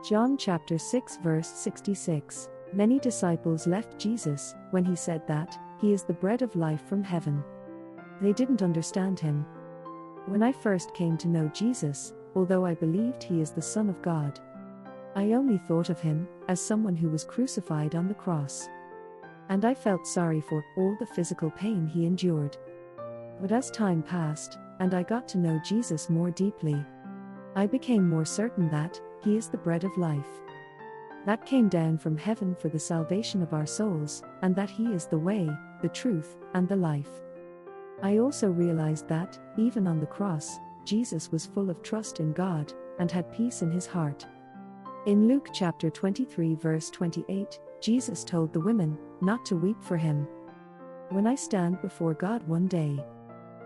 John chapter 6 verse 66. Many disciples left Jesus when he said that, "He is the bread of life from heaven." They didn't understand him. When I first came to know Jesus, although I believed he is the Son of God, I only thought of him as someone who was crucified on the cross. And I felt sorry for all the physical pain he endured. But as time passed, and I got to know Jesus more deeply, I became more certain that he is the bread of life that came down from heaven for the salvation of our souls, and that he is the way, the truth, and the life. I also realized that, even on the cross, Jesus was full of trust in God, and had peace in his heart. In Luke chapter 23 verse 28, Jesus told the women not to weep for him. When I stand before God one day,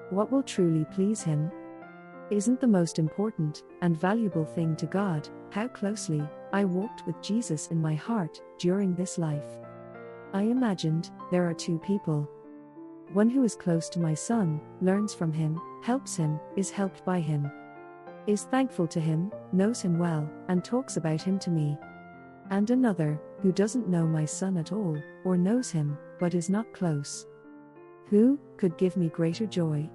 what will truly please him? Isn't the most important and valuable thing to God how closely I walked with Jesus in my heart during this life? I imagined there are two people. One who is close to my son, learns from him, helps him, is helped by him, is thankful to him, knows him well, and talks about him to me. And another, who doesn't know my son at all, or knows him, but is not close. Who could give me greater joy?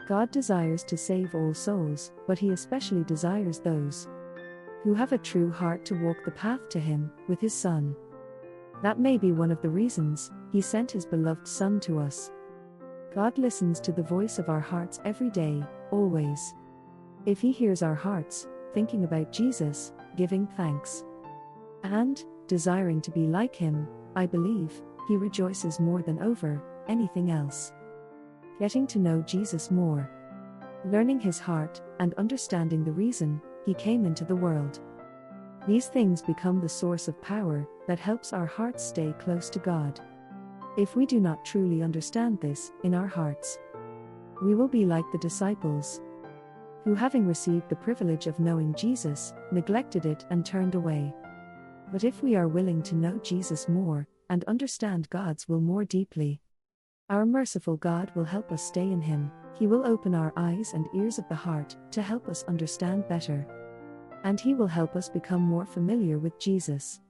God desires to save all souls, but he especially desires those who have a true heart to walk the path to him with his Son. That may be one of the reasons he sent his beloved Son to us. God listens to the voice of our hearts every day, always. If he hears our hearts, thinking about Jesus, giving thanks, and desiring to be like him, I believe he rejoices more than over anything else. Getting to know Jesus more, learning his heart, and understanding the reason he came into the world. These things become the source of power that helps our hearts stay close to God. If we do not truly understand this in our hearts, we will be like the disciples, who, having received the privilege of knowing Jesus, neglected it and turned away. But if we are willing to know Jesus more, and understand God's will more deeply, our merciful God will help us stay in him. He will open our eyes and ears of the heart to help us understand better. And he will help us become more familiar with Jesus.